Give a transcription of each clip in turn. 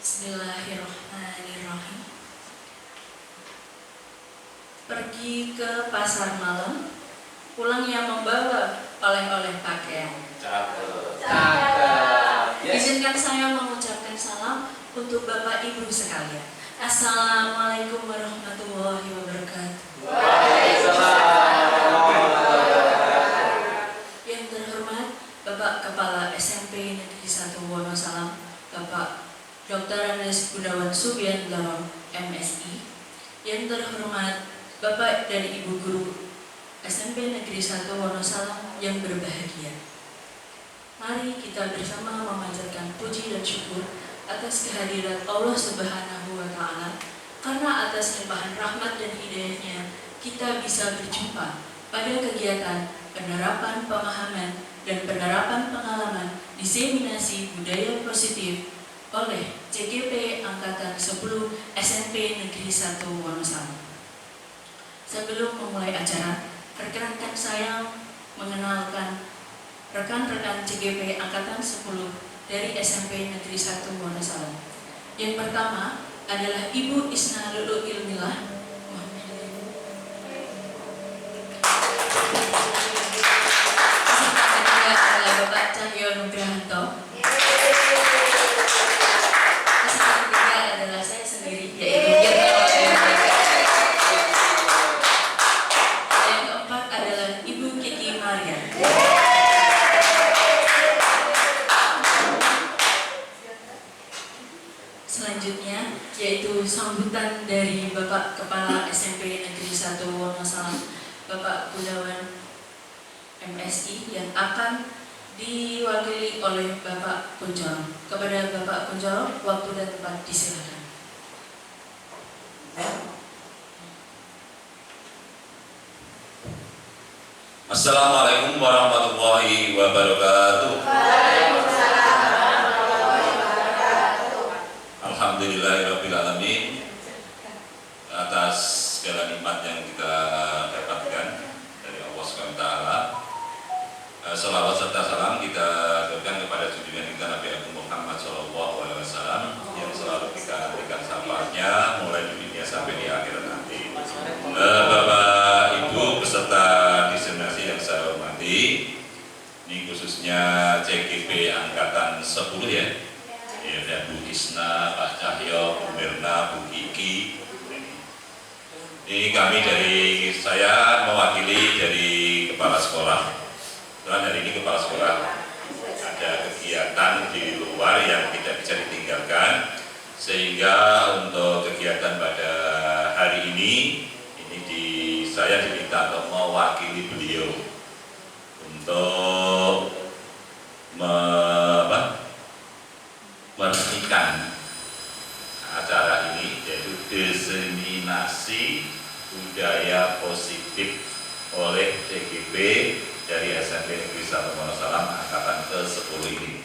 Bismillahirrahmanirrahim. Pergi ke pasar malam, pulangnya membawa oleh-oleh pakaian. Izinkan saya mengucapkan salam untuk Bapak Ibu sekalian. Assalamualaikum warahmatullahi wabarakatuh. Yang terhormat Bapak Kepala SMP Negeri 1 Wonosalam, Bapak Dr. Andes Gunawan Subiandoro, MSI. Yang terhormat Bapak dan Ibu Guru SMP Negeri 1 Wonosalam yang berbahagia. Mari kita bersama memanjatkan puji dan syukur atas kehadiran Allah Subhanahu wa Ta'ala, karena atas limpahan rahmat dan hidayahnya kita bisa berjumpa pada kegiatan penerapan pemahaman dan penerapan pengalaman diseminasi budaya positif oleh CGP Angkatan 10 SMP Negeri 1 Wonosalam. Sebelum memulai acara, perkenankan saya mengenalkan rekan-rekan CGP Angkatan 10 dari SMP Negeri 1 Wonosalam. Yang pertama adalah Ibu Isna Lulu Ilmilah. Yang kedua adalah Bapak Cahyo Nugrahanto. Yang ketiga adalah saya sendiri, yaitu yang keempat adalah Ibu Kiki Maria. Selanjutnya yaitu sambutan dari Bapak Kepala SMP Negeri 1 Wonosalam, Bapak Gunawan MSI, yang akan diwakili oleh Bapak Kunchoro. Kepada Bapak Kunchoro, waktu dan tempat disilakan. Assalamualaikum warahmatullahi wabarakatuh. Alhamdulillahirrabbilalamin, atas segala nikmat yang kita dapatkan dari Allah SWT. Salawat serta salam kita berikan kepada junjungan kita Nabi Agung Muhammad SAW yang selalu kita berikan syafaatnya mulai di dunia sampai di akhirat nanti. Bapak Ibu peserta diseminasi yang saya hormati, ini khususnya CGP Angkatan 10 ya. Ya, Bu Isna, Pak Cahyo, Bu Mirna, Bu Kiki. Ini kami dari saya mewakili dari kepala sekolah. Karena hari ini kepala sekolah ada kegiatan di luar yang tidak bisa ditinggalkan, sehingga untuk kegiatan pada hari ini saya diminta untuk mewakili beliau untuk meresmikan acara ini, yaitu diseminasi budaya positif oleh CGP dari SMP Negeri 1 Wonosalam Angkatan ke-10 ini.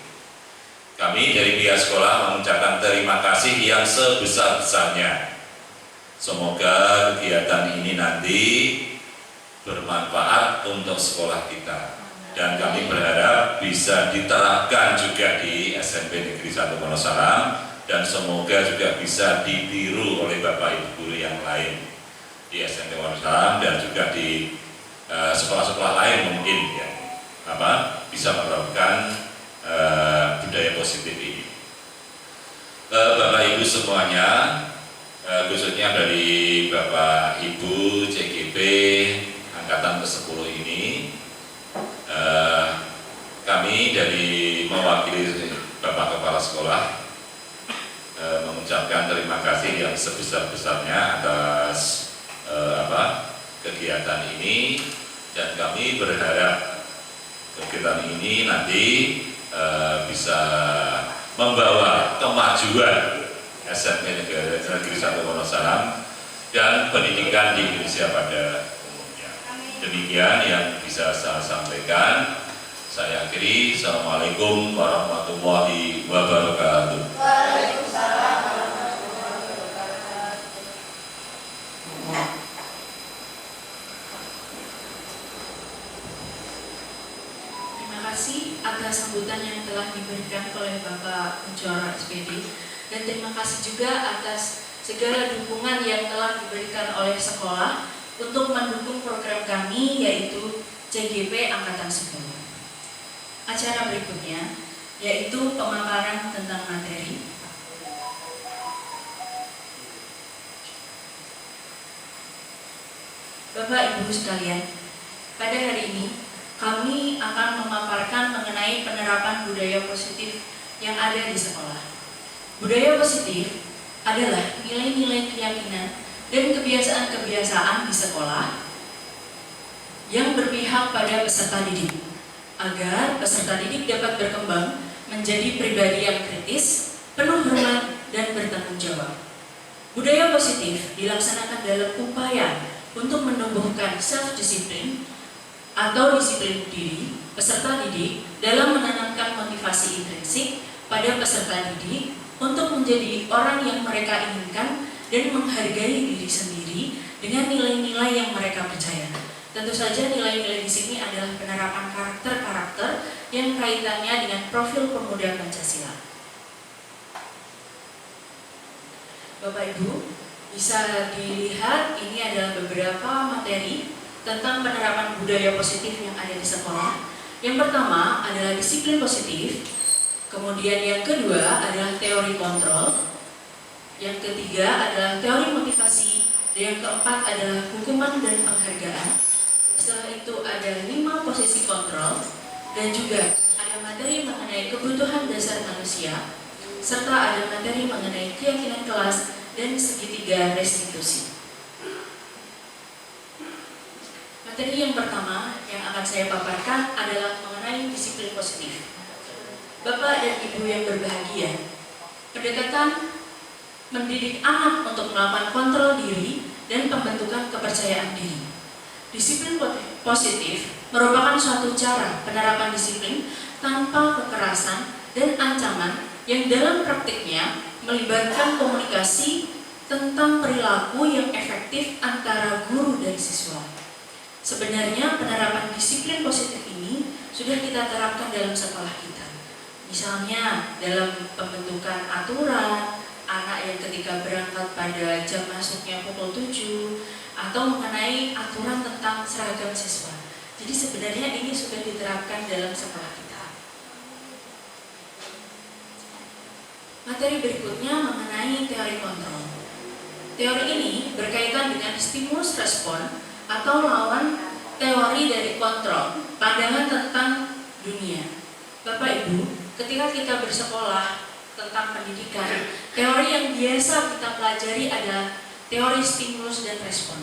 Kami dari pihak sekolah mengucapkan terima kasih yang sebesar-besarnya. Semoga kegiatan ini nanti bermanfaat untuk sekolah kita, dan kami berharap bisa diterapkan juga di SMP Negeri 1 Wonosalam, dan semoga juga bisa ditiru oleh Bapak Ibu guru yang lain di SMP Wonosalam dan juga di sekolah-sekolah lain mungkin ya, bisa menerapkan budaya positif ini. Bapak Ibu semuanya, khususnya dari Bapak Ibu CGP Angkatan ke-10 ini, kami dari mewakili Bapak Kepala Sekolah mengucapkan terima kasih yang sebesar-besarnya atas kegiatan ini, dan kami berharap kegiatan ini nanti bisa membawa kemajuan SMP Negeri 1 Wonosalam dan pendidikan di Indonesia pada umumnya. Demikian yang bisa saya sampaikan. Saya akhiri. Assalamualaikum warahmatullahi wabarakatuh. Waalaikumsalam warahmatullahi wabarakatuh. Terima kasih atas sambutan yang telah diberikan oleh Bapak Kunchoro SPD. dan terima kasih juga atas segala dukungan yang telah diberikan oleh sekolah untuk mendukung program kami, yaitu CGP Angkatan 10. Acara berikutnya yaitu pemaparan tentang materi. Bapak Ibu sekalian, pada hari ini kami akan memaparkan mengenai penerapan budaya positif yang ada di sekolah. Budaya positif adalah nilai-nilai keyakinan dan kebiasaan-kebiasaan di sekolah yang berpihak pada peserta didik, agar peserta didik dapat berkembang menjadi pribadi yang kritis, penuh hormat, dan bertanggung jawab. Budaya positif dilaksanakan dalam upaya untuk menumbuhkan self-disiplin atau disiplin diri peserta didik dalam menanamkan motivasi intrinsik pada peserta didik untuk menjadi orang yang mereka inginkan dan menghargai diri sendiri dengan nilai-nilai yang mereka percaya. Tentu saja nilai-nilai di sini adalah penerapan karakter-karakter yang kaitannya dengan profil pemuda Pancasila. Bapak Ibu, bisa dilihat ini adalah beberapa materi tentang penerapan budaya positif yang ada di sekolah. Yang pertama adalah disiplin positif, kemudian yang kedua adalah teori kontrol, yang ketiga adalah teori motivasi, dan yang keempat adalah hukuman dan penghargaan. Setelah itu ada 5 posisi kontrol, dan juga ada materi mengenai kebutuhan dasar manusia, serta ada materi mengenai keyakinan kelas dan segitiga restitusi. Materi yang pertama yang akan saya paparkan adalah mengenai disiplin positif. Bapak dan Ibu yang berbahagia, pendekatan mendidik anak untuk melakukan kontrol diri dan pembentukan kepercayaan diri. Disiplin positif merupakan suatu cara penerapan disiplin tanpa kekerasan dan ancaman yang dalam praktiknya melibatkan komunikasi tentang perilaku yang efektif antara guru dan siswa. Sebenarnya penerapan disiplin positif ini sudah kita terapkan dalam sekolah kita. Misalnya dalam pembentukan aturan, anak yang ketika berangkat pada jam masuknya pukul 7, atau mengenai aturan tentang seragam siswa. Jadi sebenarnya ini sudah diterapkan dalam sekolah kita. Materi berikutnya mengenai teori kontrol. Teori ini berkaitan dengan stimulus respon atau lawan teori dari kontrol, pandangan tentang dunia. Bapak Ibu, ketika kita bersekolah tentang pendidikan, teori yang biasa kita pelajari adalah teori stimulus dan respon,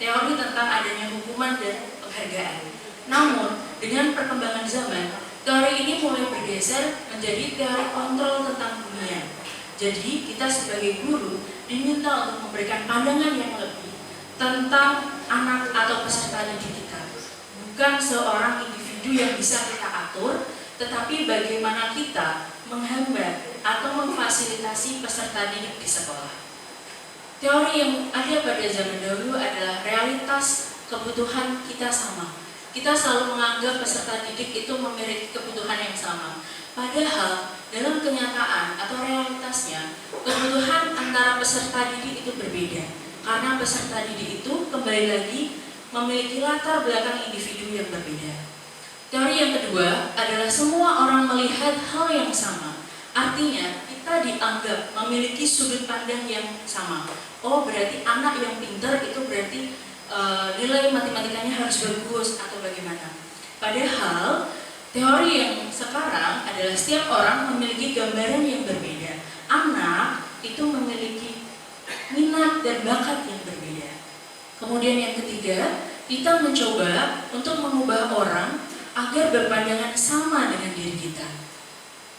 teori tentang adanya hukuman dan penghargaan. Namun, dengan perkembangan zaman, teori ini mulai bergeser menjadi teori kontrol tentang dunia. Jadi, kita sebagai guru diminta untuk memberikan pandangan yang lebih tentang anak atau peserta didik kita. Bukan seorang individu yang bisa kita atur, tetapi bagaimana kita menghambat atau memfasilitasi peserta didik di sekolah. Teori yang ada pada zaman dahulu adalah realitas kebutuhan kita sama. Kita selalu menganggap peserta didik itu memiliki kebutuhan yang sama. Padahal dalam kenyataan atau realitasnya, kebutuhan antara peserta didik itu berbeda. Karena peserta didik itu kembali lagi memiliki latar belakang individu yang berbeda. Teori yang kedua adalah semua orang melihat hal yang sama. Artinya kita dianggap memiliki sudut pandang yang sama. Oh, berarti anak yang pintar itu berarti nilai matematikanya harus bagus atau bagaimana. Padahal teori yang sekarang adalah setiap orang memiliki gambaran yang berbeda. Anak itu memiliki minat dan bakat yang berbeda. Kemudian yang ketiga, kita mencoba untuk mengubah orang agar berpandangan sama dengan diri kita.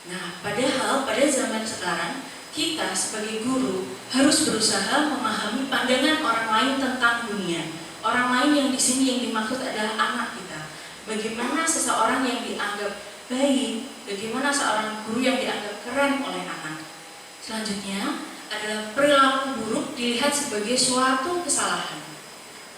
Nah, padahal pada zaman sekarang kita sebagai guru harus berusaha memahami pandangan orang lain tentang dunia. Orang lain yang di sini yang dimaksud adalah anak kita. Bagaimana seseorang yang dianggap baik, bagaimana seorang guru yang dianggap keren oleh anak. Selanjutnya adalah perilaku buruk dilihat sebagai suatu kesalahan.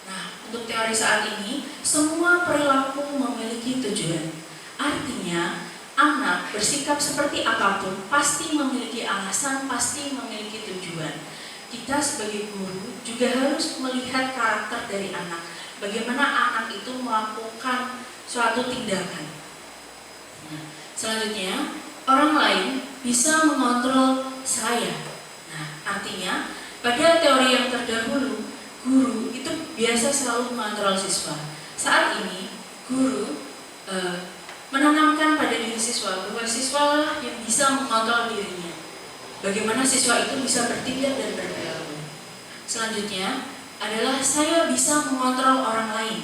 Nah, untuk teori saat ini, semua perilaku memiliki tujuan. Artinya, anak bersikap seperti apapun pasti memiliki alasan, pasti memiliki tujuan. Kita sebagai guru juga harus melihat karakter dari anak. Bagaimana anak itu melakukan suatu tindakan. Nah, selanjutnya, orang lain bisa mengontrol saya. Nah, artinya pada teori yang terdahulu, guru itu biasa selalu mengontrol siswa. Saat ini, guru menanamkan pada diri siswa bahwa siswa yang bisa mengontrol dirinya. Bagaimana siswa itu bisa bertindak dan berperilaku. Selanjutnya adalah saya bisa mengontrol orang lain.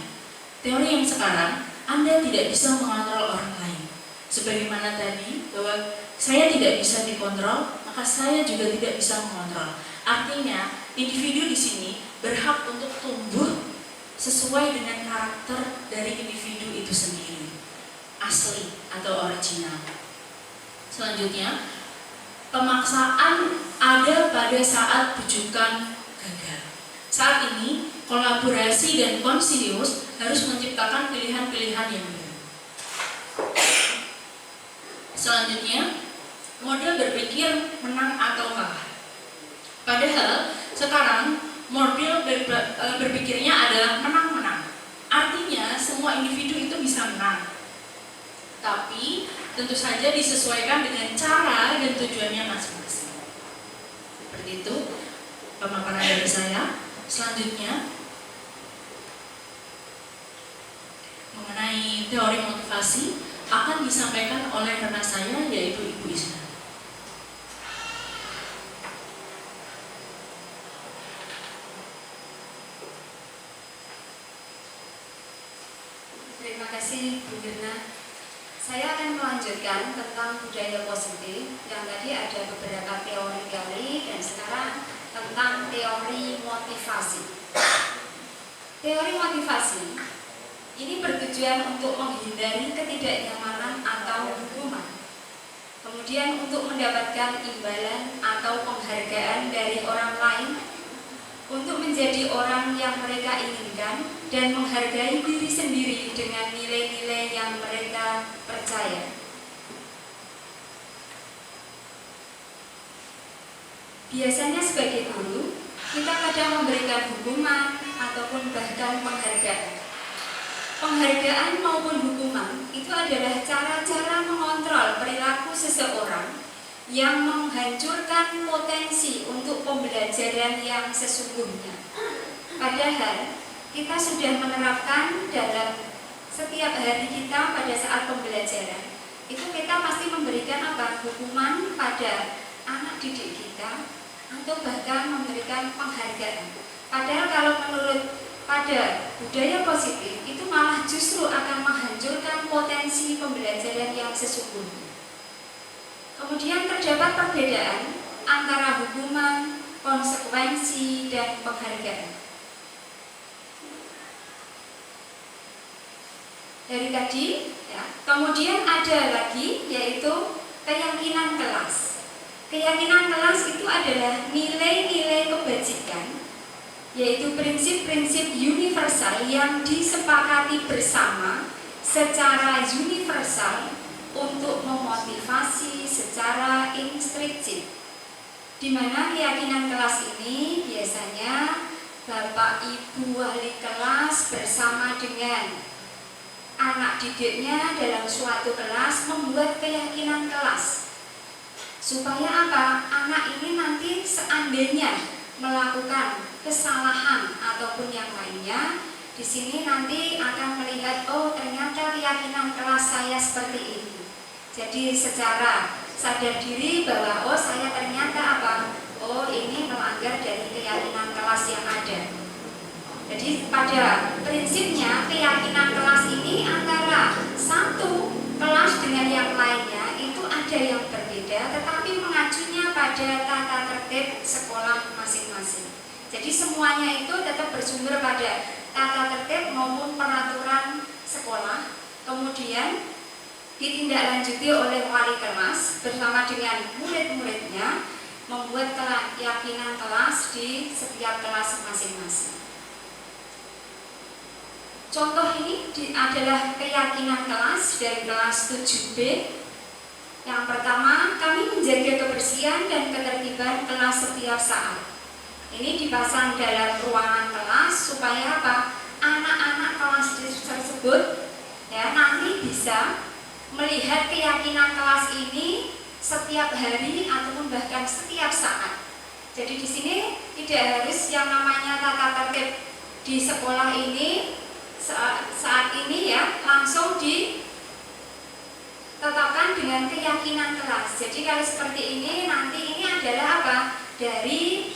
Teori yang sekarang, Anda tidak bisa mengontrol orang lain. Sebagaimana tadi bahwa saya tidak bisa dikontrol, maka saya juga tidak bisa mengontrol. Artinya, individu di sini berhak untuk tumbuh sesuai dengan karakter dari individu itu sendiri, asli atau original. Selanjutnya, pemaksaan ada pada saat bujukan gagal. Saat ini, kolaborasi dan konsilius harus menciptakan pilihan-pilihan yang baru. Selanjutnya, model berpikir menang atau kalah. Padahal sekarang model berpikirnya adalah menang-menang. Artinya semua individu itu bisa menang. Tapi tentu saja disesuaikan dengan cara dan tujuannya masing-masing. Seperti itu pemaparan dari saya. Selanjutnya mengenai teori motivasi akan disampaikan oleh rekan saya, yaitu Ibu Isna. Terima kasih Bu Mirna. Saya akan melanjutkan tentang budaya positif yang tadi ada beberapa teori dan sekarang tentang teori motivasi. Teori motivasi ini bertujuan untuk menghindari ketidaknyamanan atau hukuman. Kemudian untuk mendapatkan imbalan atau penghargaan dari orang lain, untuk menjadi orang yang mereka inginkan dan menghargai diri sendiri dengan nilai-nilai yang mereka percaya. Biasanya sebagai guru, kita kadang memberikan hukuman ataupun bahkan penghargaan. Penghargaan maupun hukuman itu adalah cara-cara mengontrol perilaku seseorang yang menghancurkan potensi untuk pembelajaran yang sesungguhnya. Padahal kita sudah menerapkan dalam setiap hari kita pada saat pembelajaran, itu kita pasti memberikan hukuman pada anak didik kita atau bahkan memberikan penghargaan. Padahal kalau menurut pada budaya positif itu malah justru akan menghancurkan potensi pembelajaran yang sesungguhnya. Kemudian terdapat perbedaan antara hukuman, konsekuensi, dan penghargaan. Dari tadi, ya. Kemudian ada lagi yaitu keyakinan kelas. Keyakinan kelas itu adalah nilai-nilai kebajikan, yaitu prinsip-prinsip universal yang disepakati bersama secara universal untuk memotivasi secara instruktif. Di mana keyakinan kelas ini biasanya Bapak Ibu wali kelas bersama dengan anak didiknya dalam suatu kelas membuat keyakinan kelas. Supaya apa? Anak ini nanti seandainya melakukan kesalahan ataupun yang lainnya, di sini nanti akan melihat, oh ternyata keyakinan kelas saya seperti ini. Jadi secara sadar diri bahwa oh saya ternyata oh ini melanggar dari keyakinan kelas yang ada. Jadi pada prinsipnya keyakinan kelas ini antara satu kelas dengan yang lainnya itu ada yang berbeda, tetapi mengacunya pada tata tertib sekolah masing-masing. Jadi semuanya itu tetap bersumber pada tata tertib maupun peraturan sekolah, kemudian ditindaklanjuti oleh wali kelas bersama dengan murid-muridnya membuat keyakinan kelas di setiap kelas masing-masing. Contoh ini adalah keyakinan kelas dari kelas 7B Yang pertama, kami menjaga kebersihan dan ketertiban kelas setiap saat. Ini dipasang dalam ruangan kelas supaya apa? Anak-anak kelas tersebut ya nanti bisa melihat keyakinan kelas ini setiap hari ataupun bahkan setiap saat. Jadi di sini tidak harus yang namanya tata tertib di sekolah ini saat ini ya langsung ditetapkan dengan keyakinan kelas. Jadi kalau seperti ini nanti ini adalah apa? Dari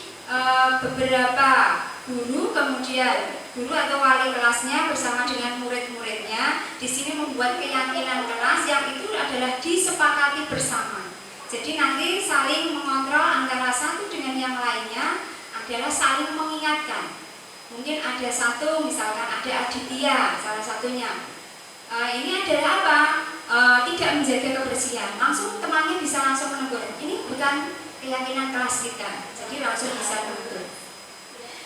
beberapa guru, kemudian guru atau wali kelasnya bersama dengan murid-muridnya di sini membuat keyakinan kelas yang itu adalah disepakati bersama. Jadi nanti saling mengontrol antara satu dengan yang lainnya adalah saling mengingatkan. Mungkin ada satu, misalkan ada Aditya salah satunya. Ini adalah apa? Tidak menjaga kebersihan. Langsung temannya bisa langsung menegur. Ini bukan keyakinan kelas kita. Jadi langsung bisa menegur.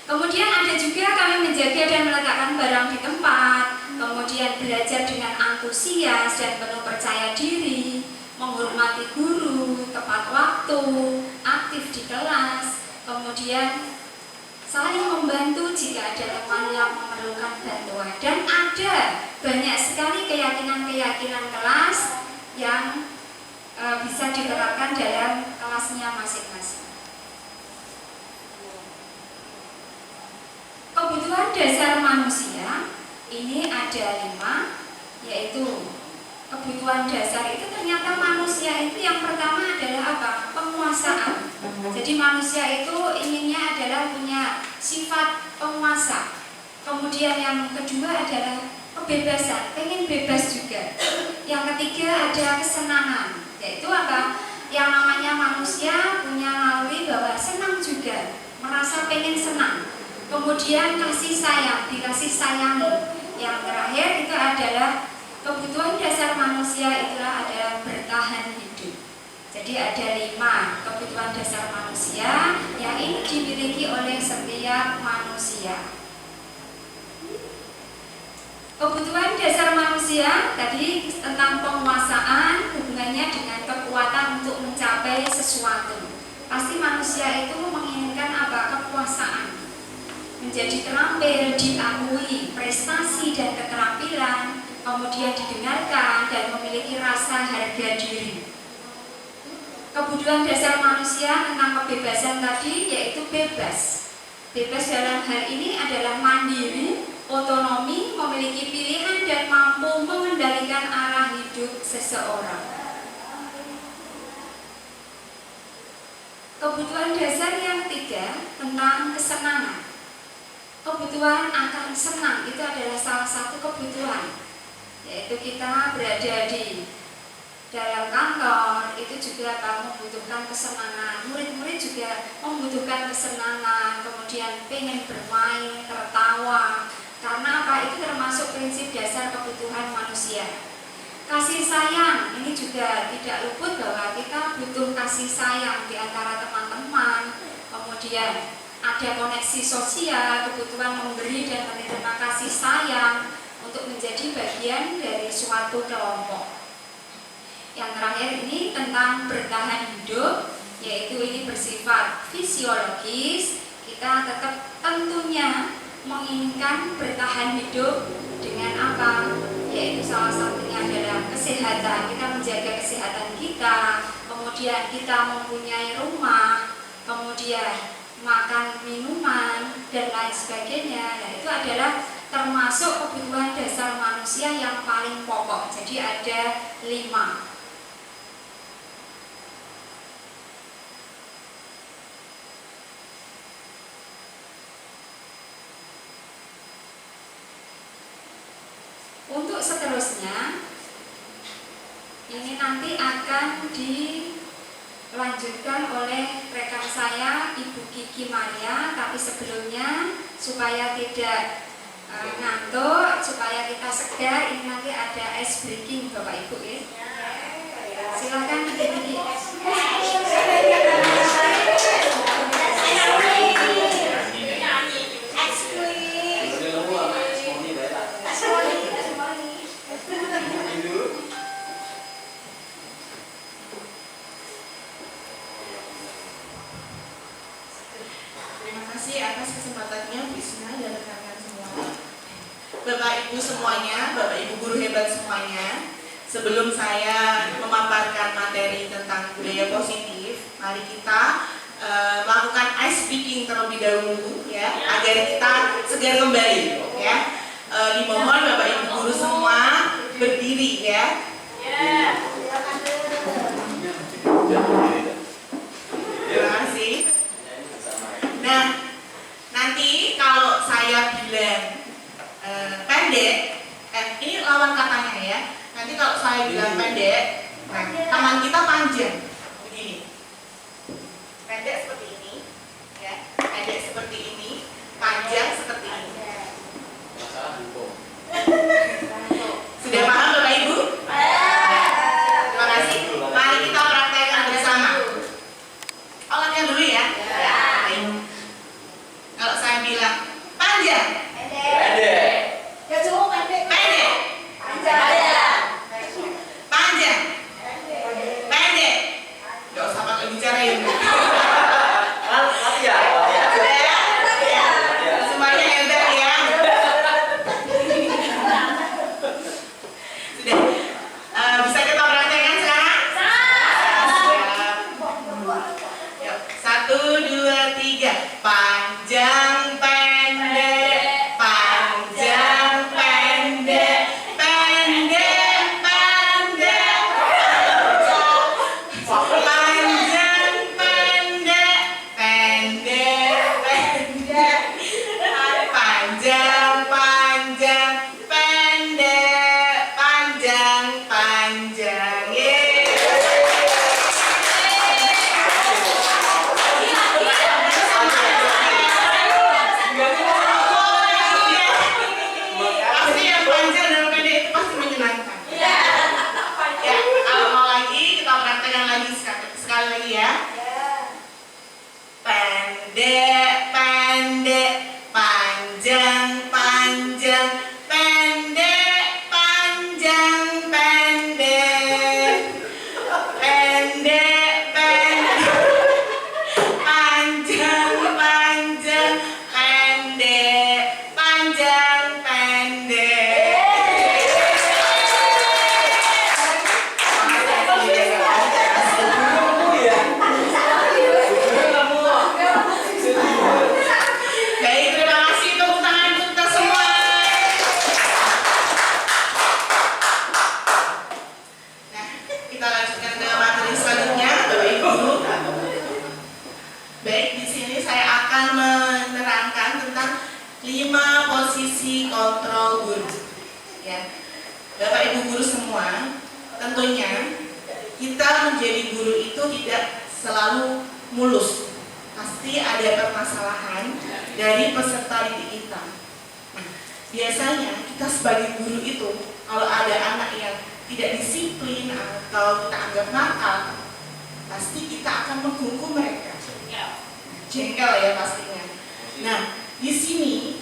Kemudian ada juga kami menjaga dan meletakkan barang di tempat. Kemudian belajar dengan antusias dan penuh percaya diri, menghormati guru, tepat waktu, aktif di kelas. Kemudian saling membantu jika ada teman yang memerlukan bantuan. Dan ada banyak sekali keyakinan-keyakinan kelas yang bisa diterapkan dalam kelasnya masing-masing. Kebutuhan dasar manusia ini ada 5, yaitu kebutuhan dasar itu ternyata manusia itu yang pertama adalah apa? Penguasaan. Jadi manusia itu inginnya adalah punya sifat penguasa. Kemudian yang kedua adalah kebebasan, pengen bebas juga. Yang ketiga ada kesenangan, yaitu apa? Yang namanya manusia punya naluri bahwa senang juga, merasa pengen senang. Kemudian kasih sayang, dikasih sayangi. Yang terakhir itu adalah kebutuhan dasar manusia itulah adalah bertahan hidup. Jadi ada 5 kebutuhan dasar manusia yang ini dimiliki oleh setiap manusia. Kebutuhan dasar manusia tadi tentang penguasaan, hubungannya dengan kekuatan untuk mencapai sesuatu. Pasti manusia itu menginginkan apa? Kekuasaan. Menjadi terampil, diakui prestasi dan keterampilan, kemudian didengarkan dan memiliki rasa harga diri. Kebutuhan dasar manusia tentang kebebasan tadi yaitu bebas. Bebas dalam hal ini adalah mandiri, otonomi, memiliki pilihan dan mampu mengendalikan arah hidup seseorang. Kebutuhan dasar yang ketiga tentang kesenangan. Kebutuhan akan senang itu adalah salah satu kebutuhan, yaitu kita berada di dalam kantor itu juga membutuhkan kesenangan. Murid-murid juga membutuhkan kesenangan, kemudian pengen bermain, tertawa. Karena apa? Itu termasuk prinsip dasar kebutuhan manusia. Kasih sayang ini juga tidak luput bahwa kita butuh kasih sayang di antara teman-teman. Kemudian ada koneksi sosial, kebutuhan memberi dan menerima kasih sayang untuk menjadi bagian dari suatu kelompok. Yang terakhir ini tentang bertahan hidup, yaitu ini bersifat fisiologis. Kita tetap tentunya menginginkan bertahan hidup dengan apa? Yaitu salah satunya adalah kesehatan. Kita menjaga kesehatan kita, kemudian kita mempunyai rumah, kemudian makan minuman dan lain sebagainya. Nah, itu adalah termasuk kebutuhan dasar manusia yang paling pokok. Jadi ada 5. Untuk seterusnya ini nanti akan dilanjutkan oleh rekan saya Ibu Kiki Maria, tapi sebelumnya supaya tidak ngantuk, supaya kita segar, ini nanti ada ice breaking Bapak Ibu ya. Silakan Ibu Kiki. atas kesempatannya, Bisma dan rekan-rekan semua. Bapak Ibu semuanya, Bapak Ibu guru hebat semuanya. Sebelum saya memaparkan materi tentang budaya positif, mari kita melakukan ice breaking terlebih dahulu ya, agar kita segar kembali ya. Dimohon Bapak Ibu guru semua berdiri ya. Terima kasih. Nah, nanti kalau saya bilang pendek, ini lawan katanya ya. Nanti kalau saya bilang pendek, nah, tangan kita panjang, begini. Pendek seperti ini, ya. Pendek seperti ini, panjang seperti ini. Sudah paham Bapak Ibu? Terima kasih. Mari kita praktekkan bersama. Olahnya dulu ya. Baik. Kalau saya bilang panjang, pendek. Panjang, pendek. Gak usah pakai bicara ya. Semuanya hebat ya. Sudah. Bisa kita praktekkan sekarang? Yuk, 1, 2, 3. Panjang, pendek, panjang, pendek, pendek, pendek, panjang, pendek, pendek, pendek, panjang, panjang, pendek, panjang, panjang. Pasti yang panjang dan pendek itu pasti menyenangkan. Ya, kalau mau lagi kita praktekkan lagi sekali lagi ya. Pendek, pendek, panjang, panjang, pendek, panjang, pendek, pendek, pendek, panjang, panjang, pendek, panjang, pendek. Baik, terima kasih tepuk tangan untuk kita semua. Nah, kita lanjutkan ke materi selanjutnya, Bapak Ibu guru. Baik, di sini saya akan menerangkan tentang 5 posisi kontrol guru. Ya, Bapak Ibu guru semua, tentunya kita menjadi guru itu tidak selalu mulus. Pasti ada permasalahan dari peserta didik kita. Nah, biasanya kita sebagai guru itu kalau ada anak yang tidak disiplin atau kita anggap nakal, pasti kita akan menghukum mereka. Jengkel ya pastinya. Nah, di sini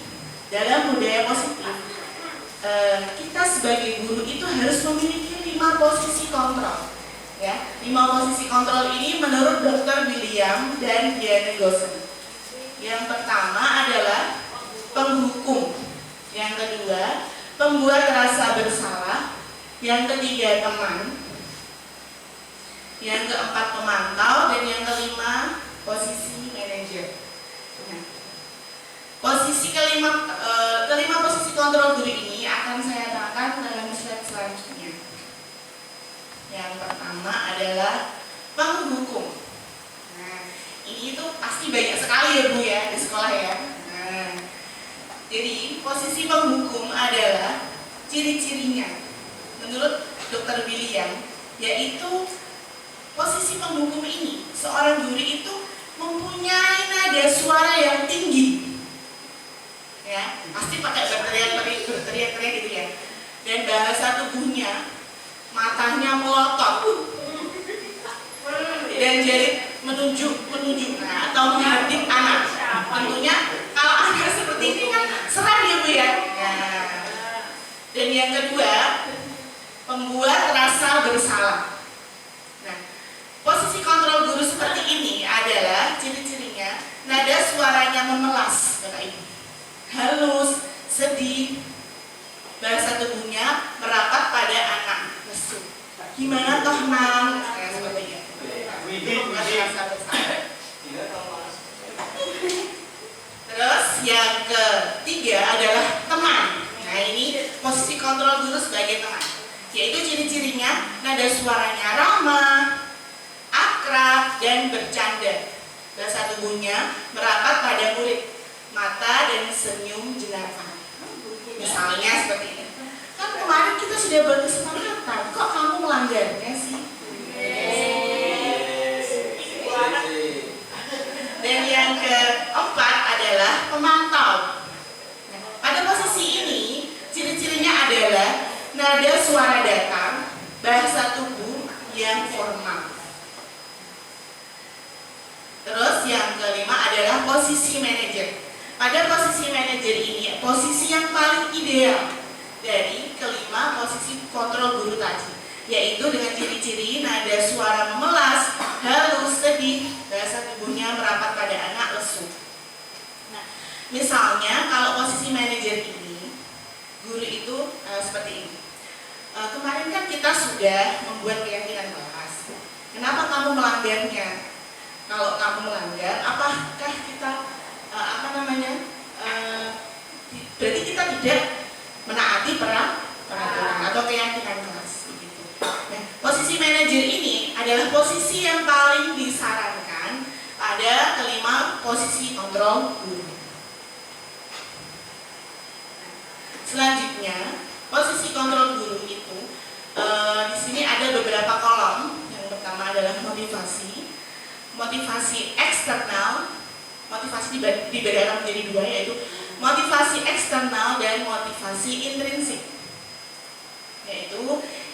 dalam budaya positif kita sebagai guru itu harus memiliki 5 posisi kontrol. Ya, 5 posisi kontrol ini menurut Dr. William dan Diana Gossen. Yang pertama adalah penghukum, yang kedua pembuat rasa bersalah, yang ketiga teman, yang keempat pemantau, dan yang kelima posisi manajer. Nah, kelima posisi kontrol guru ini akan saya terangkan dalam slide selanjutnya. Yang pertama adalah penghukum. Nah, ini itu pasti banyak sekali ya Bu ya di sekolah ya. Nah, jadi posisi penghukum adalah ciri-cirinya menurut Dr. William, yaitu posisi penghukum ini seorang guru itu mempunyai nada suara yang tinggi. Ya, pasti pakai berteriak-teriak gitu ya. Dan bahasa tubuhnya, matanya melotot dan jari menunjuk atau menghardik anak. Tentunya kalau anak seperti ini kan serang ya Bu ya. Nah, dan yang kedua pembuat rasa bersalah. Nah, posisi kontrol guru seperti ini adalah ciri-cirinya nada suaranya memelas halus, sedih. Bahasa tubuhnya merapat pada anak, lesu. Gimana toh Nang? Kayak seperti itu. Bahasa besar. Terus yang ketiga adalah teman. Nah ini posisi kontrol guru sebagai teman, yaitu ciri-cirinya nada suaranya ramah, akrab, dan bercanda. Bahasa tubuhnya merapat pada murid, mata dan senyum jenaka. Misalnya seperti ini. Kan kemarin kita sudah berkesepakatan, kok kamu melanggarnya sih? Dan yang keempat adalah pemantau. Nah, pada posisi ini, ciri-cirinya adalah nada suara datar, bahasa tubuh yang formal. Terus yang kelima adalah posisi manajer. Pada posisi manajer ini, posisi yang paling ideal dari kelima posisi kontrol guru tadi, yaitu dengan ciri-ciri nada suara memelas, halus, sedih, bahasa tubuhnya merapat pada anak, lesu. Nah, misalnya kalau posisi manajer ini, guru itu seperti ini. Kemarin kan kita sudah membuat keyakinan kelas. Kenapa kamu melanggarnya? Kalau kamu melanggar, apakah kita berarti kita tidak menaati peraturan atau keyakinan kelas. Nah, posisi manajer ini adalah posisi yang paling disarankan pada kelima posisi kontrol guru. Selanjutnya, posisi kontrol guru itu di sini ada beberapa kolom. Yang pertama adalah motivasi eksternal. Motivasi dibedakan menjadi dua, yaitu motivasi eksternal dan motivasi intrinsik, yaitu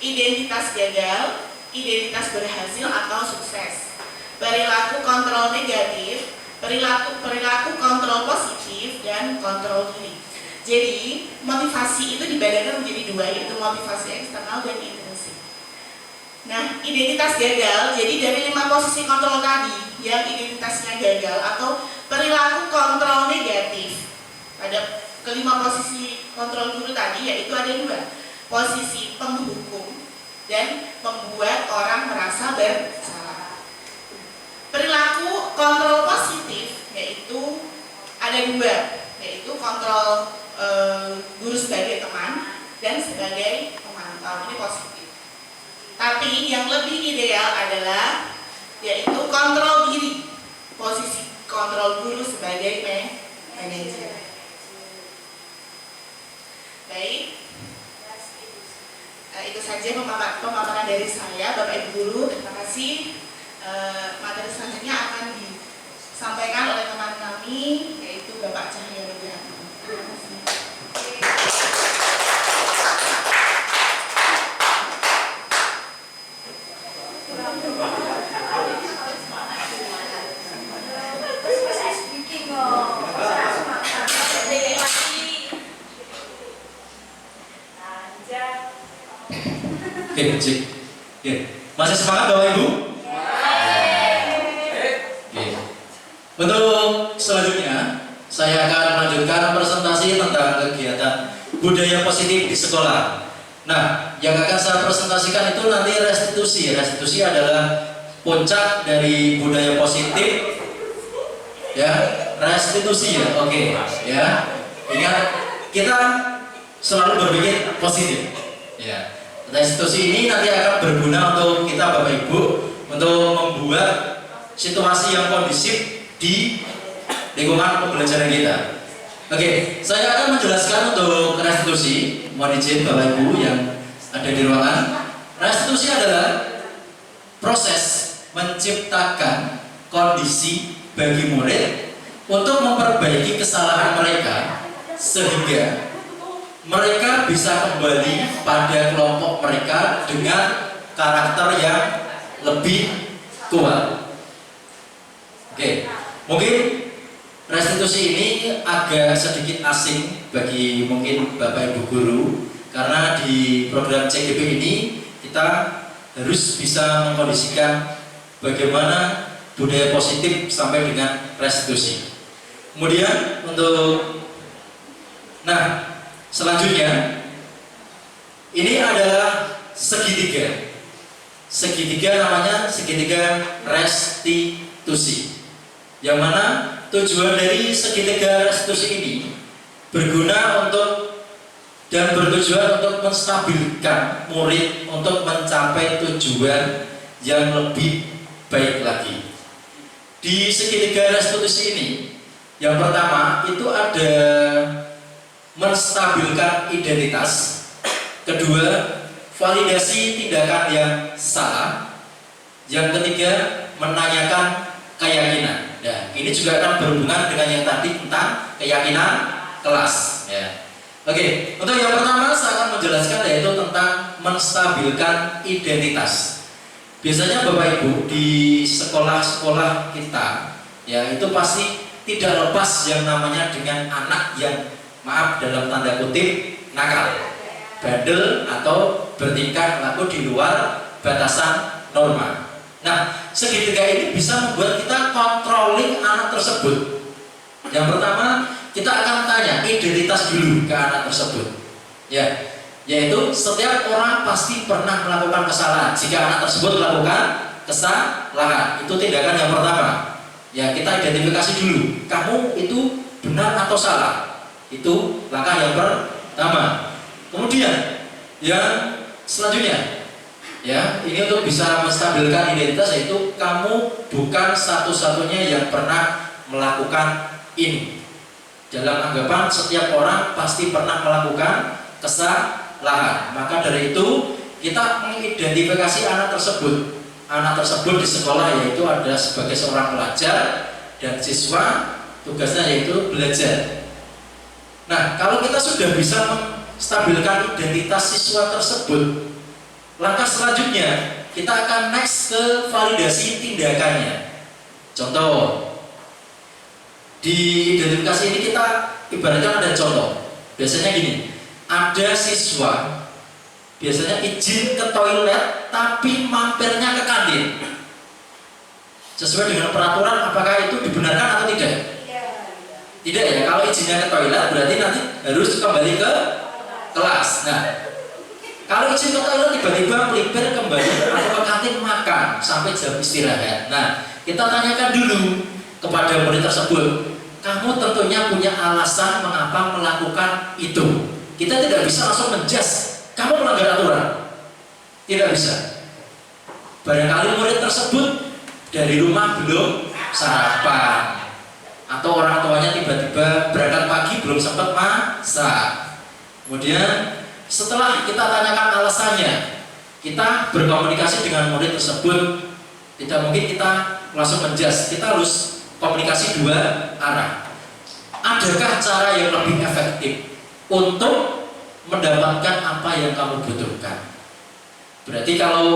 identitas gagal, identitas berhasil atau sukses, perilaku kontrol negatif, perilaku kontrol positif, dan kontrol diri. Jadi motivasi itu dibedakan menjadi dua, yaitu motivasi eksternal dan intrinsik. Nah, identitas gagal, jadi dari 5 posisi kontrol tadi yang identitasnya gagal atau perilaku kontrol negatif, pada kelima posisi kontrol guru tadi, yaitu ada 2, posisi penghukum dan membuat orang merasa bersalah. Perilaku kontrol positif yaitu ada 2, yaitu kontrol guru sebagai teman dan sebagai pemantau, ini positif. Tapi yang lebih ideal adalah yaitu kontrol diri, posisi kontrol guru sebagai manajer. Baik, itu saja pemaparan dari saya, Bapak Ibu Guru. Terima kasih. Materi selanjutnya akan disampaikan oleh teman kami, yaitu Bapak Cahaya Rudiatmo. Terima kasih. Oke, cek. Oke. Masih semangat Bapak Ibu? Oke. Untuk selanjutnya, saya akan melanjutkan presentasi tentang kegiatan budaya positif di sekolah. Nah, yang akan saya presentasikan itu nanti restitusi. Restitusi adalah puncak dari budaya positif. Ya, restitusi ya. Oke, ya. Ingat, kita selalu berpikir positif. Ya. Restitusi ini nanti akan berguna untuk kita Bapak Ibu untuk membuat situasi yang kondusif di lingkungan pembelajaran kita. Oke, saya akan menjelaskan untuk restitusi. Mohon izin Bapak Ibu yang ada di ruangan. Restitusi adalah proses menciptakan kondisi bagi murid untuk memperbaiki kesalahan mereka sehingga mereka bisa kembali pada kelompok mereka dengan karakter yang lebih kuat. Oke, mungkin restitusi ini agak sedikit asing bagi mungkin Bapak Ibu Guru, karena di program CGP ini kita harus bisa mengkondisikan bagaimana budaya positif sampai dengan restitusi. Kemudian untuk Nah, selanjutnya ini adalah segitiga. Segitiga namanya segitiga restitusi. Yang mana tujuan dari segitiga restitusi ini berguna untuk dan bertujuan untuk menstabilkan murid untuk mencapai tujuan yang lebih baik lagi. Di segitiga restitusi ini, yang pertama itu ada menstabilkan identitas, kedua validasi tindakan yang salah, yang ketiga menanyakan keyakinan. Ya, ini juga akan berhubungan dengan yang tadi tentang keyakinan kelas. Ya. Oke, untuk yang pertama saya akan menjelaskan yaitu tentang menstabilkan identitas. Biasanya Bapak Ibu di sekolah-sekolah kita, ya itu pasti tidak lepas yang namanya dengan anak yang maaf dalam tanda kutip nakal, bandel atau bertingkah laku di luar batasan norma. Nah, segitiga ini bisa membuat kita controlling anak tersebut. Yang pertama, kita akan tanya identitas dulu ke anak tersebut. Ya, yaitu setiap orang pasti pernah melakukan kesalahan. Jika anak tersebut melakukan kesalahan, itu tindakan yang pertama. Ya, kita identifikasi dulu. Kamu itu benar atau salah? Itu langkah yang pertama. Kemudian yang selanjutnya, ya, ini untuk bisa menstabilkan identitas yaitu kamu bukan satu-satunya yang pernah melakukan ini. Dalam anggapan setiap orang pasti pernah melakukan kesalahan. Maka dari itu kita mengidentifikasi anak tersebut. Anak tersebut di sekolah yaitu ada sebagai seorang pelajar dan siswa tugasnya yaitu belajar. Nah, kalau kita sudah bisa menstabilkan identitas siswa tersebut, langkah selanjutnya kita akan next ke validasi tindakannya. Contoh, di identifikasi ini kita ibaratkan ada contoh. Biasanya gini, ada siswa biasanya izin ke toilet tapi mampirnya ke kantin. Sesuai dengan peraturan, apakah itu dibenarkan atau tidak? Tidak ya, kalau izinnya ke toilet berarti nanti harus kembali ke kelas. Nah, kalau izin ke toilet tiba-tiba melipir kembali atau ke kantin makan sampai jam istirahat. Nah, kita tanyakan dulu kepada murid tersebut, kamu tentunya punya alasan mengapa melakukan itu. Kita tidak bisa langsung menjudge kamu melanggar aturan, tidak bisa. Barangkali murid tersebut dari rumah belum sarapan, atau orang tuanya tiba-tiba berangkat pagi belum sempat masak. Kemudian setelah kita tanyakan alasannya, kita berkomunikasi dengan murid tersebut. Tidak mungkin kita langsung menjudge, kita harus komunikasi dua arah. Adakah cara yang lebih efektif untuk mendapatkan apa yang kamu butuhkan? Berarti kalau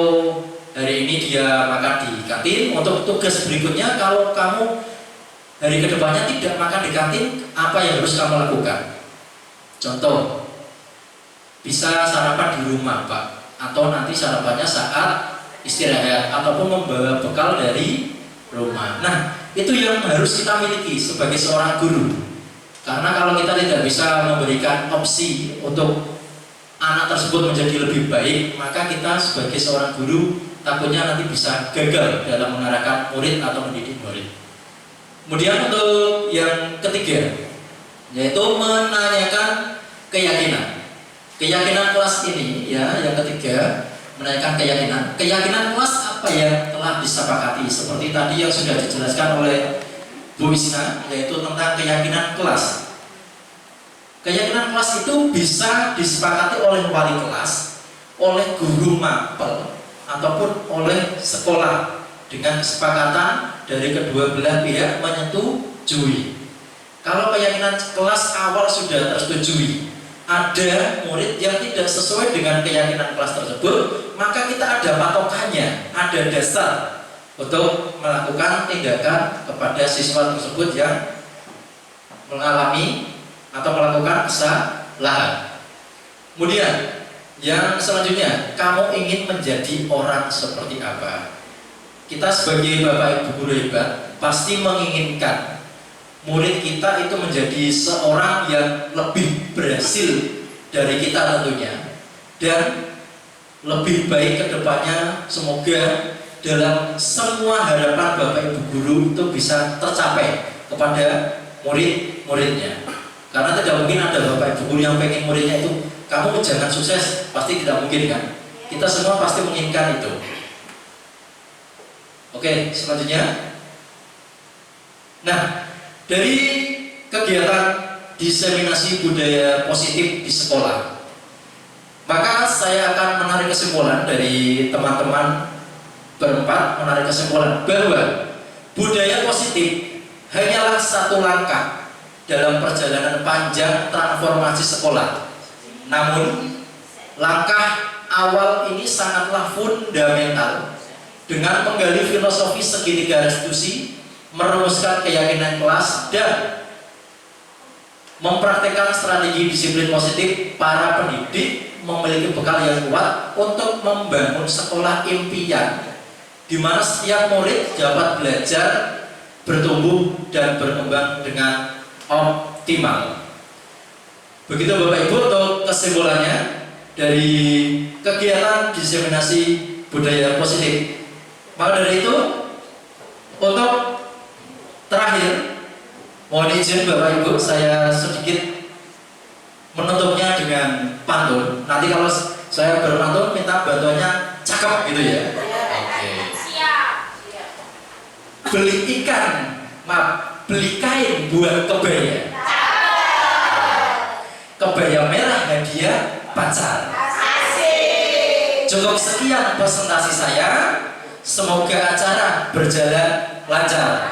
hari ini dia makan di kantin, untuk tugas berikutnya kalau kamu hari kedepannya tidak makan di kantin, apa yang harus kamu lakukan? Contoh, bisa sarapan di rumah Pak, atau nanti sarapannya saat istirahat, ataupun membawa bekal dari rumah. Nah, itu yang harus kita miliki sebagai seorang guru. Karena kalau kita tidak bisa memberikan opsi untuk anak tersebut menjadi lebih baik, maka kita sebagai seorang guru takutnya nanti bisa gagal dalam mengarahkan murid atau mendidik murid. Kemudian untuk yang ketiga, yaitu menanyakan keyakinan. Keyakinan kelas ini, ya, yang ketiga, menanyakan keyakinan. Keyakinan kelas apa yang telah disepakati? Seperti tadi yang sudah dijelaskan oleh Bu Wisna, yaitu tentang keyakinan kelas. Keyakinan kelas itu bisa disepakati oleh wali kelas, oleh guru mapel, ataupun oleh sekolah dengan kesepakatan dari kedua belah pihak menyetujui. Kalau keyakinan kelas awal sudah tersetujui, ada murid yang tidak sesuai dengan keyakinan kelas tersebut, maka kita ada patokannya, ada dasar untuk melakukan tindakan kepada siswa tersebut yang mengalami atau melakukan kesalahan. Kemudian yang selanjutnya, kamu ingin menjadi orang seperti apa? Kita sebagai Bapak Ibu guru hebat pasti menginginkan murid kita itu menjadi seorang yang lebih berhasil dari kita tentunya, dan lebih baik ke depannya. Semoga dalam semua harapan Bapak Ibu guru itu bisa tercapai kepada murid-muridnya. Karena tidak mungkin ada Bapak Ibu guru yang pengen muridnya itu kamu jangan sukses, pasti tidak mungkin kan? Kita semua pasti menginginkan itu. Oke, selanjutnya. Nah, dari kegiatan diseminasi budaya positif di sekolah, maka saya akan menarik kesimpulan dari teman-teman berempat, menarik kesimpulan bahwa budaya positif hanyalah satu langkah dalam perjalanan panjang transformasi sekolah. Namun, langkah awal ini sangatlah fundamental. Dengan menggali filosofi segitiga restitusi, merumuskan keyakinan kelas, dan mempraktekkan strategi disiplin positif, para pendidik memiliki bekal yang kuat untuk membangun sekolah impian di mana setiap murid dapat belajar, bertumbuh, dan berkembang dengan optimal. Begitu Bapak Ibu untuk kesimpulannya dari kegiatan diseminasi budaya positif. Maka dari itu, untuk terakhir, mohon izin Bapak Ibu, saya sedikit menutupnya dengan pantun. Nanti kalau saya berpantun, minta bantuannya cakep gitu ya. Oke. Beli ikan, beli kain buat kebaya. Kebaya merah hadiah pacar. Cukup sekian presentasi saya. Semoga acara berjalan lancar.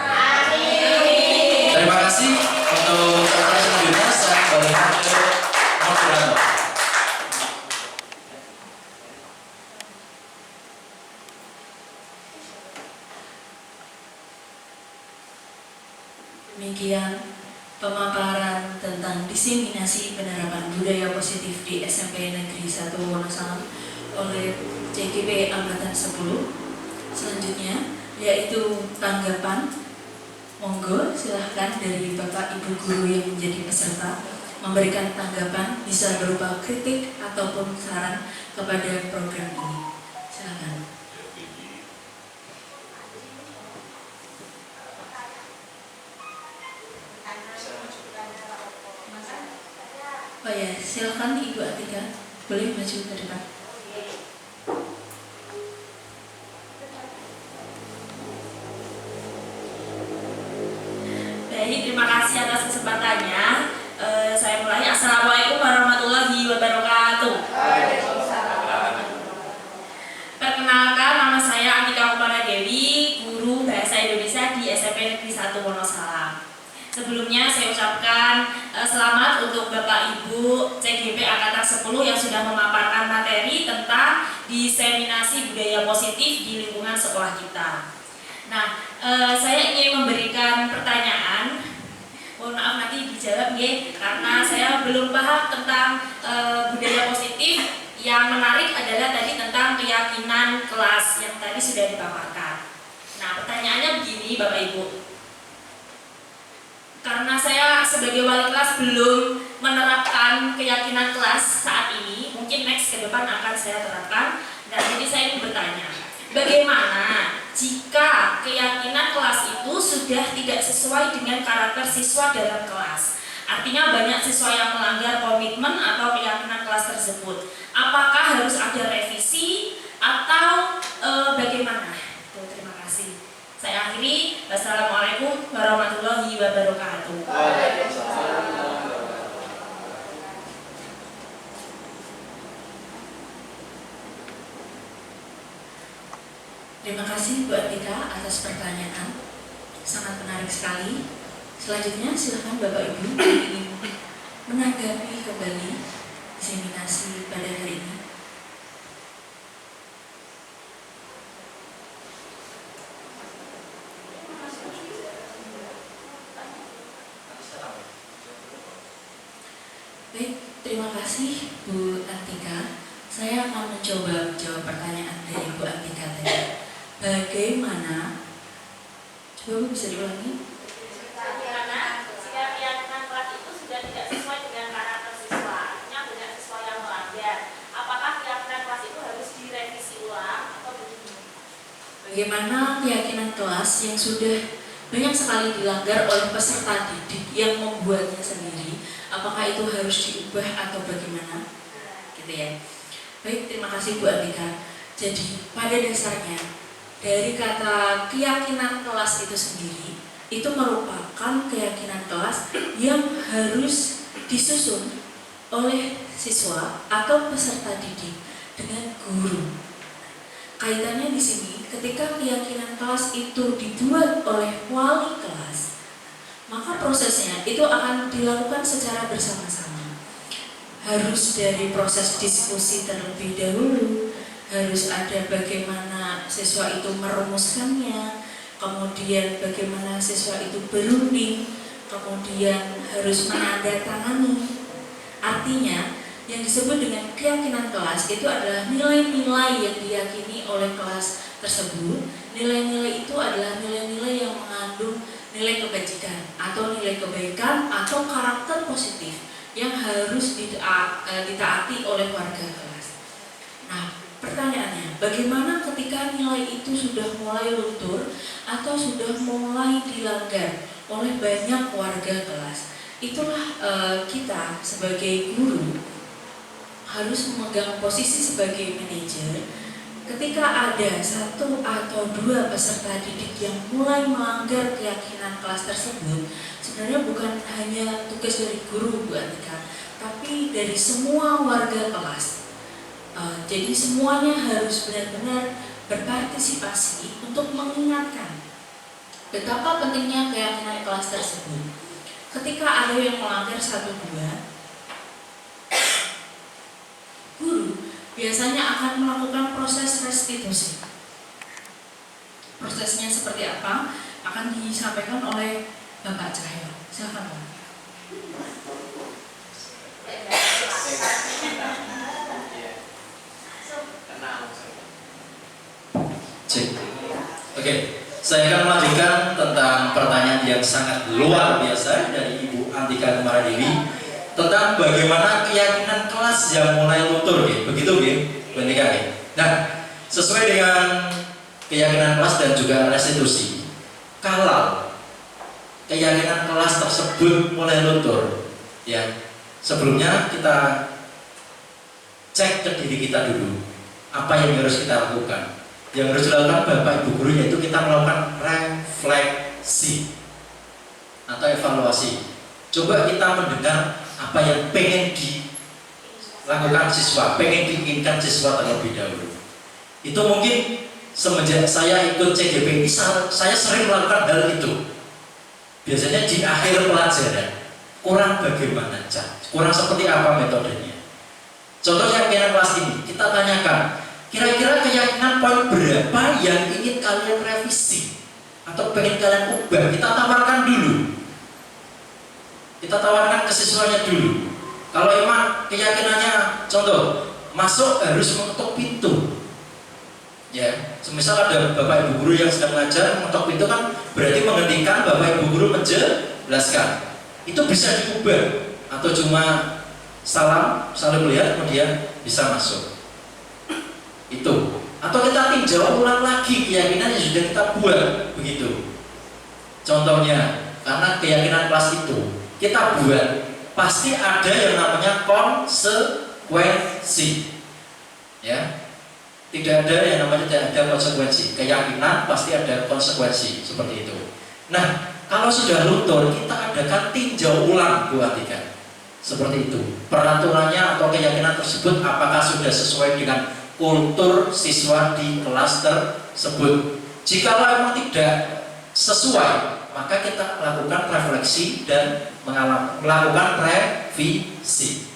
Terima kasih. Untuk acara selanjutnya saya kembalikan ke moderator. Demikian pemaparan tentang diseminasi penerapan budaya positif di SMP Negeri 1 Wonosalam oleh CGP Angkatan 10. Selanjutnya yaitu tanggapan. Monggo silahkan dari Bapak Ibu guru yang menjadi peserta memberikan tanggapan, bisa berupa kritik ataupun saran kepada program ini. Silakan. Oh ya, silakan Ibu Atika, boleh maju ke depan. Baik, terima kasih atas kesempatannya. Saya mulai. Assalamualaikum warahmatullahi wabarakatuh. Perkenalkan, nama saya Antika Kupana Dewi, guru Bahasa Indonesia di SMP Negeri 1 Wonosalam. Sebelumnya saya ucapkan selamat untuk Bapak Ibu CGP Angkatan 10 yang sudah memaparkan materi tentang diseminasi budaya positif di lingkungan sekolah kita. Nah, saya ingin memberikan pertanyaan. Mohon maaf nanti dijawab ya, karena saya belum paham tentang budaya positif. Yang menarik adalah tadi tentang keyakinan kelas yang tadi sudah dipaparkan. Nah, pertanyaannya begini Bapak Ibu. Karena saya sebagai wali kelas belum menerapkan keyakinan kelas saat ini, mungkin next ke depan akan saya terapkan. Dan jadi saya ingin bertanya, bagaimana jika keyakinan kelas itu sudah tidak sesuai dengan karakter siswa dalam kelas? Artinya banyak siswa yang melanggar komitmen atau keyakinan kelas tersebut. Apakah harus ada revisi atau bagaimana? Terima kasih. Saya akhiri. Wassalamualaikum warahmatullahi wabarakatuh. Terima kasih Bu Atika atas pertanyaan, sangat menarik sekali. Selanjutnya silakan Bapak Ibu yang ingin menanggapi kembali diseminasi pada hari ini. Baik, terima kasih Bu Atika. Saya akan mencoba menjawab pertanyaan dari Bu Atika tadi. Bagaimana? Coba Bu bisa diulangi? bagaimana keyakinan kelas yang sudah banyak sekali dilanggar oleh peserta didik yang membuatnya sendiri, apakah itu harus diubah atau bagaimana? Gitu ya. Baik, terima kasih Bu Andika. Jadi pada dasarnya dari kata keyakinan kelas itu sendiri, itu merupakan keyakinan kelas yang harus disusun oleh siswa atau peserta didik dengan guru. Kaitannya di sini, ketika keyakinan kelas itu dibuat oleh wali kelas, maka prosesnya itu akan dilakukan secara bersama-sama. Harus dari proses diskusi terlebih dahulu, harus ada bagaimana siswa itu merumuskannya, kemudian bagaimana siswa itu berunding, kemudian harus menandatangani. Artinya, yang disebut dengan keyakinan kelas itu adalah nilai-nilai yang diyakini oleh kelas tersebut. Nilai-nilai itu adalah nilai-nilai yang mengandung nilai kebajikan atau nilai kebaikan atau karakter positif yang harus ditaati oleh warga kelas. Nah, pertanyaannya, bagaimana ketika nilai itu sudah mulai luntur atau sudah mulai dilanggar oleh banyak warga kelas? Itulah kita sebagai guru harus memegang posisi sebagai manajer. Ketika ada satu atau dua peserta didik yang mulai melanggar keyakinan kelas tersebut, sebenarnya bukan hanya tugas dari guru Bu Andika, tapi dari semua warga kelas. Jadi semuanya harus benar-benar berpartisipasi untuk mengingatkan betapa pentingnya keyakinan kelas tersebut. Ketika ada yang melanggar satu dua, guru biasanya akan melakukan proses restitusi. Prosesnya seperti apa akan disampaikan oleh Bapak Cahyo. Silakan Pak. Cek. Oke, saya akan melanjutkan tentang pertanyaan yang sangat luar biasa dari Ibu Andika Kumaradewi tentang bagaimana keyakinan kelas yang mulai luntur, begitu Bu Andika. Nah, sesuai dengan keyakinan kelas dan juga restitusi, kalau keyakinan kelas tersebut mulai luntur, ya sebelumnya kita cek ke diri kita dulu, apa yang harus kita lakukan. Yang harus dilakukan Bapak Ibu guru yaitu kita melakukan refleksi atau evaluasi. Coba kita mendengar apa yang pengen dilakukan siswa, pengen diinginkan siswa terlebih dahulu. Itu mungkin semenjak saya ikut CGP ini, saya sering melakukan hal itu. Biasanya di akhir pelajaran, kurang bagaimana Cak? Kurang seperti apa metodenya? Contohnya keyakinan kelas ini, kita tanyakan, kira-kira keyakinan poin berapa yang ingin kalian revisi atau pengen kalian ubah? Kita tawarkan dulu. Kita tawarkan ke siswanya dulu. Kalau emang keyakinannya, contoh, masuk harus mengetuk pintu. Ya, semisal ada Bapak Ibu guru yang sedang mengajar, mengetuk pintu kan berarti menghentikan Bapak Ibu guru menjelaskan. Itu bisa diubah atau cuma saling melihat kemudian bisa masuk. Itu. Atau kita tinjau ulang lagi keyakinan yang sudah kita buat, begitu. Contohnya, karena keyakinan kelas itu kita buat, pasti ada yang namanya konsekuensi. Ya, tidak ada yang namanya tidak ada konsekuensi. Keyakinan pasti ada konsekuensi seperti itu. Nah, kalau sudah luntur, kita adakan tinjau ulang Bu Atika. Seperti itu. Peraturannya atau keyakinan tersebut apakah sudah sesuai dengan kultur siswa di kelas tersebut. Jika memang tidak sesuai, maka kita lakukan refleksi dan melakukan revisi.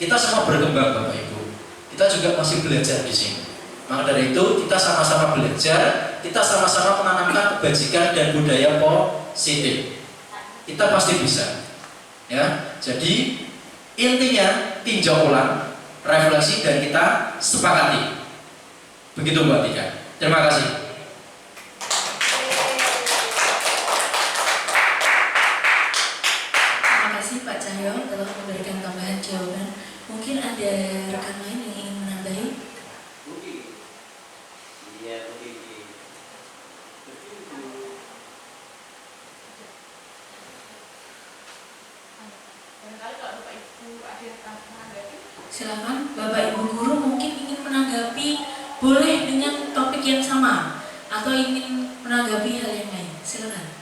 Kita semua berkembang Bapak Ibu. Kita juga masih belajar di sini. Maka dari itu kita sama-sama belajar, kita sama-sama menanamkan kebajikan dan budaya positif. Kita pasti bisa. Ya, jadi intinya tinjau ulang, refleksi dan kita sepakati. Begitu Mbak Tika. Terima kasih. Pak Cahyo telah memberikan tambahan jawaban. Mungkin ada rekan lain yang ingin menambahi? Barangkali kalau Bapak Ibu ada yang menanggapi. Silakan Bapak Ibu guru mungkin ingin menanggapi, boleh dengan topik yang sama atau ingin menanggapi hal yang lain. Silakan.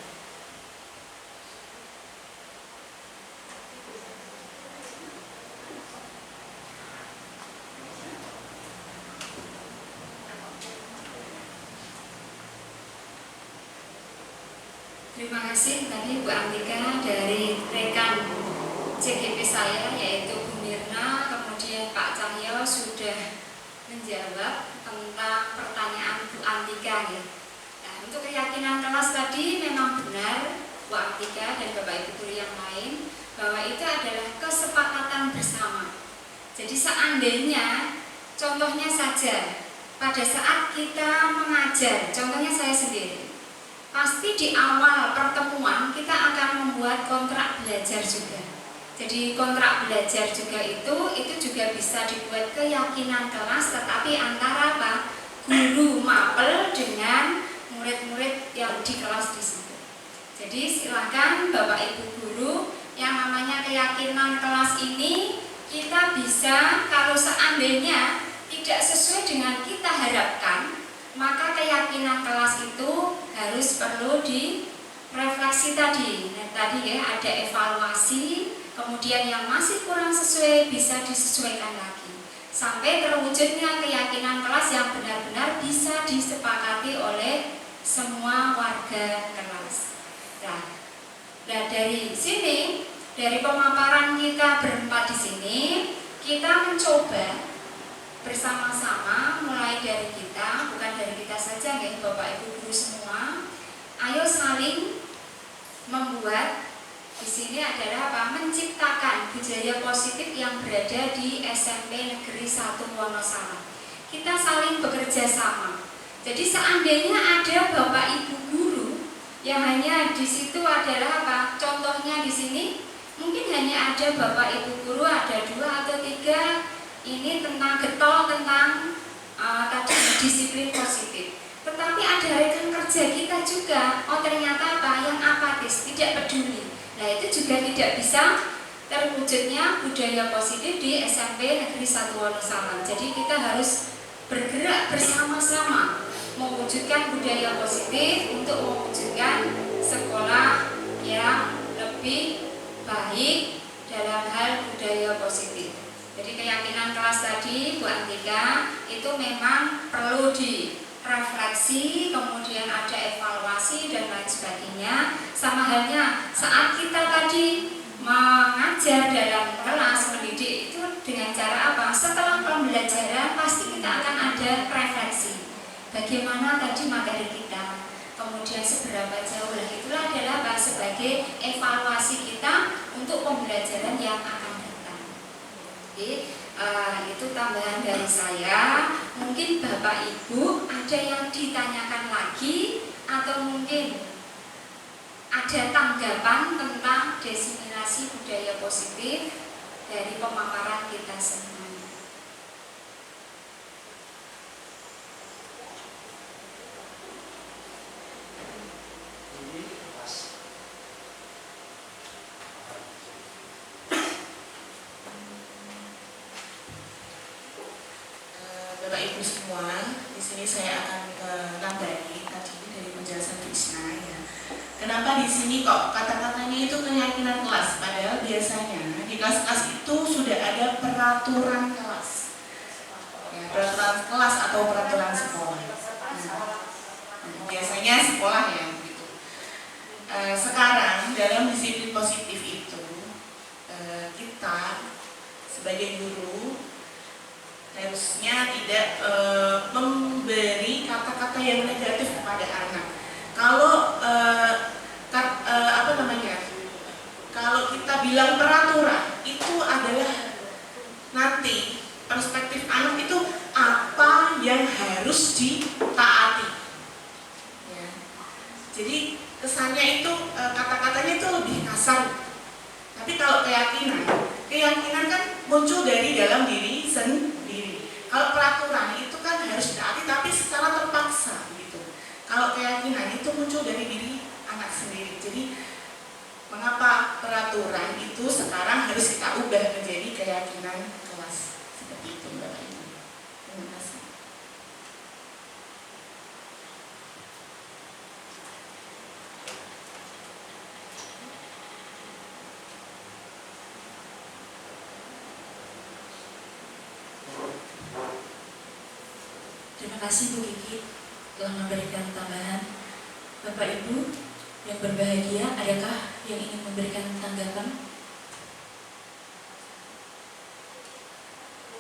Terima kasih tadi Bu Antika dari rekan CGP saya yaitu Bu Mirna, kemudian Pak Cahyo sudah menjawab tentang pertanyaan Bu Antika ya. Nah, untuk keyakinan kelas tadi memang benar Bu Antika dan Bapak Ibu guru yang lain bahwa itu adalah kesepakatan bersama. Jadi seandainya contohnya saja pada saat kita mengajar, contohnya saya sendiri. Pasti di awal pertemuan kita akan membuat kontrak belajar juga. Jadi kontrak belajar juga itu juga bisa dibuat keyakinan kelas, tetapi antara apa? Guru mapel dengan murid-murid yang di kelas di situ. Jadi silakan Bapak Ibu guru yang namanya keyakinan kelas ini kita bisa kalau seandainya tidak sesuai dengan kita harapkan, maka keyakinan kelas itu harus perlu direfleksi tadi. Nah, tadi ya ada evaluasi, kemudian yang masih kurang sesuai bisa disesuaikan lagi. Sampai terwujudnya keyakinan kelas yang benar-benar bisa disepakati oleh semua warga kelas. Nah, dari sini, dari pemaparan kita berempat di sini, kita mencoba bersama-sama mulai dari kita, bukan dari kita saja ya Bapak Ibu guru semua. Ayo saling membuat di sini adalah apa? Menciptakan budaya positif yang berada di SMP Negeri 1 Wonosalam. Kita saling bekerja sama. Jadi seandainya ada Bapak Ibu guru yang hanya di situ adalah apa? Contohnya di sini mungkin hanya ada Bapak Ibu guru ada 2 atau 3 ini tentang getol, tentang tadi disiplin positif. Tetapi ada rekan kerja kita juga, oh ternyata apa? Yang apatis, tidak peduli. Nah itu juga tidak bisa terwujudnya budaya positif di SMP Negeri 1 Wonosalam. Jadi kita harus bergerak bersama-sama mewujudkan budaya positif untuk mewujudkan sekolah yang lebih baik dalam hal budaya positif. Jadi keyakinan kelas tadi Bu Antika itu memang perlu direfleksi, kemudian ada evaluasi dan lain sebagainya. Sama halnya saat kita tadi mengajar dalam kelas mendidik itu dengan cara apa? Setelah pembelajaran pasti kita akan ada refleksi. Bagaimana tadi materi kita, kemudian seberapa jauh lah, itulah adalah apa? Sebagai evaluasi kita untuk pembelajaran yang akan datang. Jadi itu tambahan dari saya. Mungkin Bapak Ibu ada yang ditanyakan lagi atau mungkin ada tanggapan tentang diseminasi budaya positif dari pemaparan kita semua. Bapak Ibu semua, di sini saya akan nambahi tadi dari penjelasan Krishna ya. Kenapa di sini kok kata-katanya itu keyakinan kelas, padahal biasanya di kelas-kelas itu sudah ada peraturan kelas, ya, peraturan kelas atau peraturan sekolah. Biasanya sekolah ya gitu. Sekarang dalam disiplin positif itu kita sebagai guru harusnya tidak memberi kata-kata yang negatif kepada anak. Kalau kalau kita bilang peraturan itu adalah nanti perspektif anak itu apa yang harus ditaati. Ya. Jadi kesannya itu kata-katanya itu lebih kasar. Tapi kalau keyakinan kan muncul dari dalam diri sendiri. Kalau peraturan itu kan harus ditaati tapi secara terpaksa gitu. Kalau keyakinan itu muncul dari diri anak sendiri. Jadi mengapa peraturan peraturan itu sekarang harus kita ubah menjadi keyakinan kelas. Seperti itu Bapak Ibu. Terima kasih. Terima kasih Bu Kiki telah memberikan tambahan. Bapak Ibu yang berbahagia, adakah yang ingin memberikan tanggapan?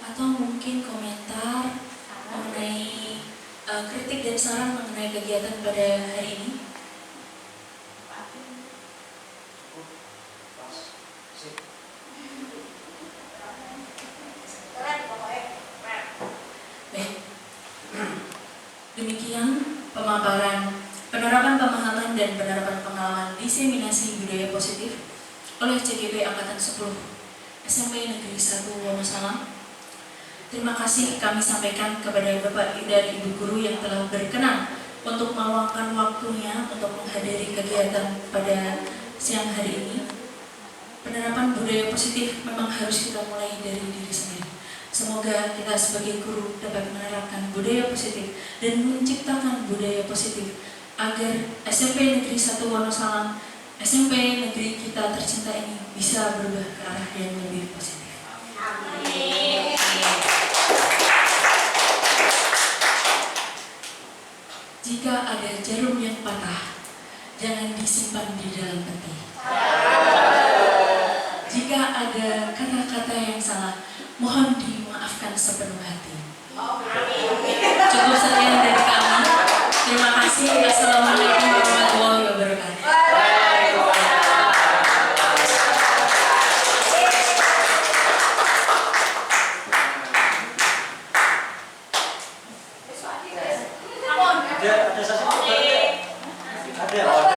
Atau mungkin komentar mengenai kritik dan saran mengenai kegiatan pada hari ini? Baik. Demikian pemaparan penerapan pemahaman dan penerapan pengalaman diseminasi budaya positif oleh CGP Angkatan 10 SMP Negeri 1 Wonosalam. Terima kasih kami sampaikan kepada Bapak dan Ibu Guru yang telah berkenan untuk meluangkan waktunya untuk menghadiri kegiatan pada siang hari ini. Penerapan budaya positif memang harus kita mulai dari diri sendiri. Semoga kita sebagai guru dapat menerapkan budaya positif dan menciptakan budaya positif agar SMP Negeri 1 Wonosalam, SMP negeri kita tercinta ini bisa berubah ke arah yang lebih positif. Amin. Jika ada jarum yang patah, jangan disimpan di dalam peti. Jika ada kata-kata yang salah, mohon dimaafkan sepenuh hati. Cukup sekian dari kami. Terima kasih. Assalamualaikum warahmatullahi wabarakatuh. Ada satu